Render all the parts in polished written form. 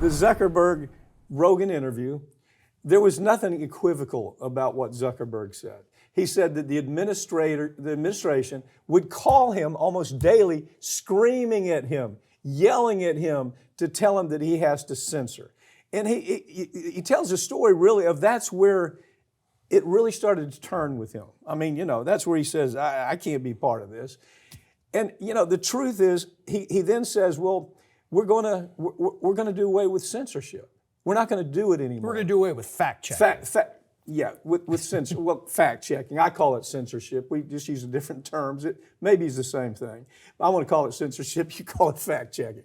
the Zuckerberg Rogan interview, there was nothing equivocal about what Zuckerberg said. He said that the administration would call him almost daily, screaming at him, yelling at him to tell him that he has to censor. And he tells a story really of that's where it really started to turn with him. I mean, that's where he says, I can't be part of this. And, the truth is, he then says, well, we're going to do away with censorship. We're not going to do it anymore. We're going to do away with fact checking. With censor. Well, fact checking. I call it censorship. We just use different terms. It maybe is the same thing. I want to call it censorship. You call it fact checking.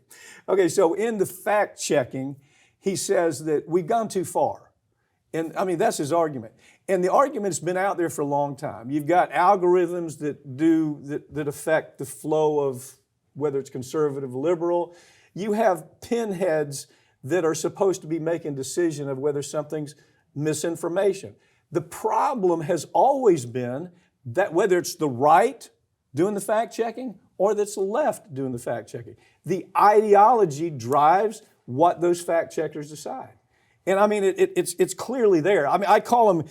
Okay, so in the fact checking, he says that we've gone too far. And I mean, that's his argument. And the argument's been out there for a long time. You've got algorithms that affect the flow of whether it's conservative, liberal. You have pinheads that are supposed to be making decision of whether something's misinformation. The problem has always been that whether it's the right doing the fact checking or that's the left doing the fact checking, the ideology drives what those fact checkers decide. And I mean, it's clearly there. I mean, I call them,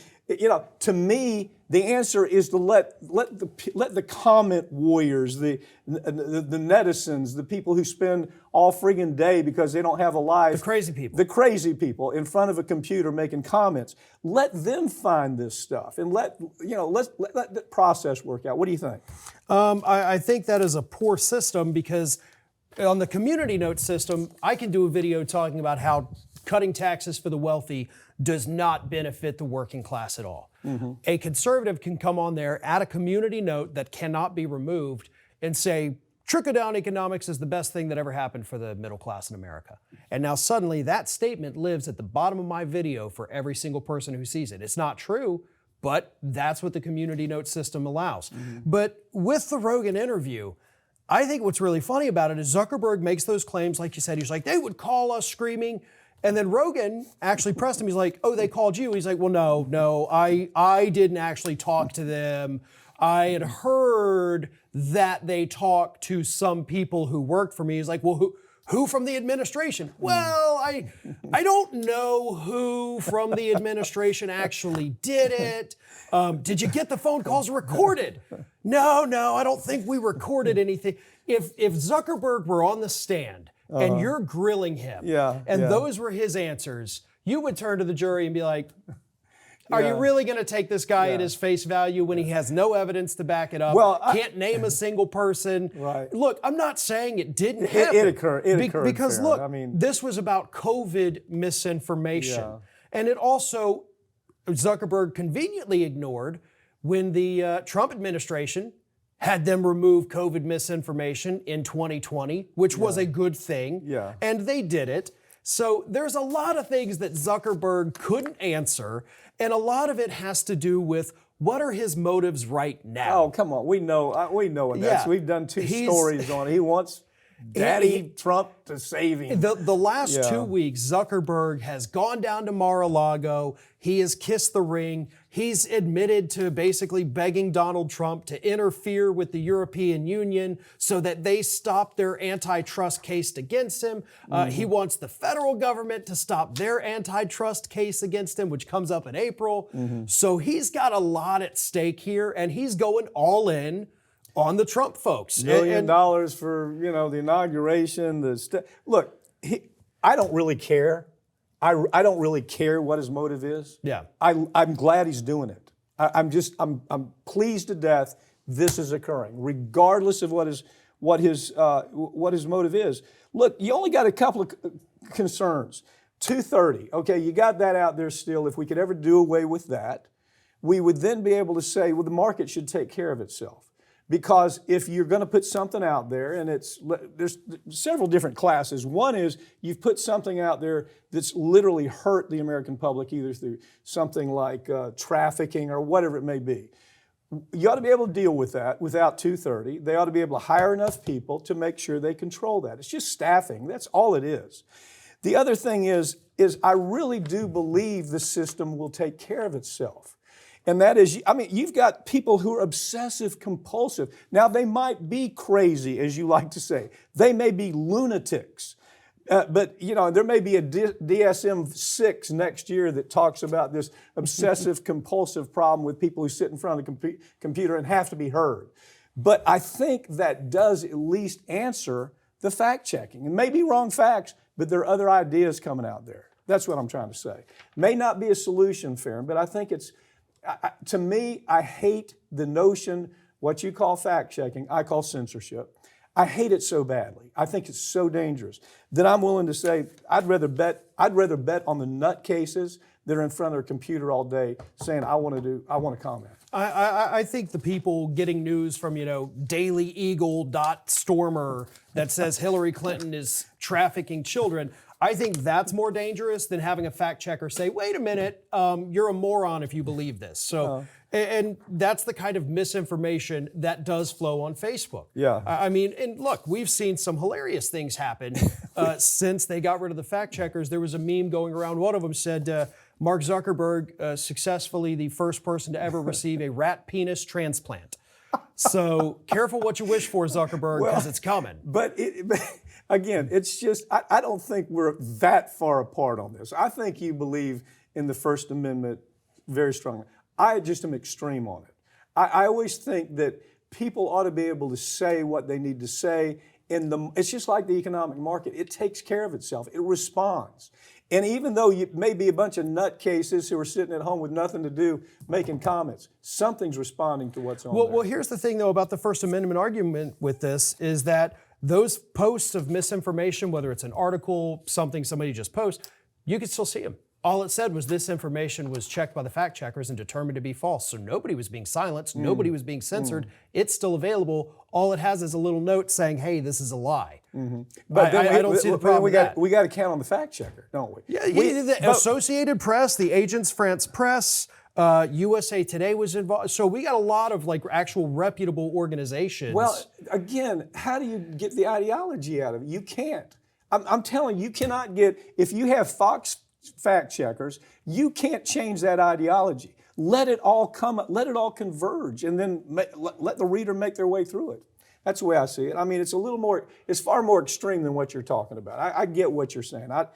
to me, the answer is to let the comment warriors, the netizens, the people who spend all friggin' day because they don't have a life. The crazy people in front of a computer making comments. Let them find this stuff and let the process work out. What do you think? I think that is a poor system because on the community note system, I can do a video talking about how cutting taxes for the wealthy does not benefit the working class at all. Mm-hmm. A conservative can come on there, add a community note that cannot be removed, and say, trickle-down economics is the best thing that ever happened for the middle class in America. And now suddenly that statement lives at the bottom of my video for every single person who sees it. It's not true, but that's what the community note system allows. Mm-hmm. But with the Rogan interview, I think what's really funny about it is Zuckerberg makes those claims, like you said, he's like, they would call us screaming. And then Rogan actually pressed him. He's like, oh, they called you. He's like, well, no, I didn't actually talk to them. I had heard that they talked to some people who worked for me. He's like, well, who from the administration? Well, I don't know who from the administration actually did it. Did you get the phone calls recorded? No, I don't think we recorded anything. If Zuckerberg were on the stand and you're grilling him, those were his answers, you would turn to the jury and be like, are you really going to take this guy at his face value when he has no evidence to back it up? Well, can't name a single person. Right. Look, I'm not saying it didn't happen. It occurred. Because look, this was about COVID misinformation. Yeah. And it also, Zuckerberg conveniently ignored when the Trump administration had them remove COVID misinformation in 2020, which was a good thing. Yeah. And they did it. So there's a lot of things that Zuckerberg couldn't answer, and a lot of it has to do with what are his motives right now. Oh, come on. We know what that's. We've done two stories on it. He wants Daddy Trump to save him. The last 2 weeks, Zuckerberg has gone down to Mar-a-Lago. He has kissed the ring. He's admitted to basically begging Donald Trump to interfere with the European Union so that they stop their antitrust case against him. He wants the federal government to stop their antitrust case against him, which comes up in April. Mm-hmm. So he's got a lot at stake here, and he's going all in on the Trump folks. $1 million for, the inauguration. Look, I don't really care. I don't really care what his motive is. Yeah. I'm glad he's doing it. I'm pleased to death this is occurring, regardless of what his motive is. Look, you only got a couple of concerns. 230, okay, you got that out there still. If we could ever do away with that, we would then be able to say, well, the market should take care of itself. Because if you're going to put something out there, and there's several different classes. One is you've put something out there that's literally hurt the American public, either through something like trafficking or whatever it may be. You ought to be able to deal with that without 230. They ought to be able to hire enough people to make sure they control that. It's just staffing. That's all it is. The other thing is I really do believe the system will take care of itself. And that is, you've got people who are obsessive compulsive. Now, they might be crazy, as you like to say. They may be lunatics. But there may be a DSM-6 next year that talks about this obsessive compulsive problem with people who sit in front of the computer and have to be heard. But I think that does at least answer the fact checking. It may be wrong facts, but there are other ideas coming out there. That's what I'm trying to say. May not be a solution, Farron, but I think it's, to me, I hate the notion, what you call fact checking, I call censorship. I hate it so badly. I think it's so dangerous that I'm willing to say I'd rather bet on the nutcases that are in front of their computer all day saying I want to comment. I think the people getting news from, DailyEagle.stormer that says Hillary Clinton is trafficking children, I think that's more dangerous than having a fact checker say, wait a minute, you're a moron if you believe this. So, and that's the kind of misinformation that does flow on Facebook. Yeah. I mean, and look, we've seen some hilarious things happen since they got rid of the fact checkers. There was a meme going around. One of them said, Mark Zuckerberg successfully the first person to ever receive a rat penis transplant. So careful what you wish for, Zuckerberg, because it's coming. But again, it's just, I don't think we're that far apart on this. I think you believe in the First Amendment very strongly. I just am extreme on it. I always think that people ought to be able to say what they need to say. It's just like the economic market. It takes care of itself. It responds. And even though you may be a bunch of nutcases who are sitting at home with nothing to do making comments, something's responding to what's on there. Well, here's the thing, though, about the First Amendment argument with this is that those posts of misinformation, whether it's an article, something somebody just posts, you can still see them. All it said was this information was checked by the fact checkers and determined to be false. So nobody was being silenced. Nobody was being censored. It's still available. All it has is a little note saying, hey, this is a lie. But I don't see the problem with that. We got to count on the fact checker, don't we? Yeah, the Associated Press, the Agence France Press, USA Today was involved. So we got a lot of actual reputable organizations. Well, again, how do you get the ideology out of it? You can't. I'm telling you, you cannot get, if you have Fox fact checkers, you can't change that ideology. Let it all converge, and then let the reader make their way through it. That's the way I see it. I mean, it's far more extreme than what you're talking about. I get what you're saying. I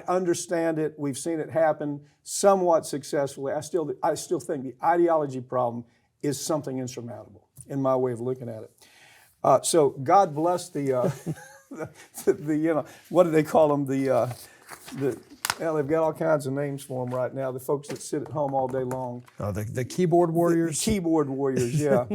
understand it. We've seen it happen somewhat successfully. I still think the ideology problem is something insurmountable in my way of looking at it. So God bless the what do they call them? Well, they've got all kinds of names for them right now. The folks that sit at home all day long. The keyboard warriors. The keyboard warriors, yeah.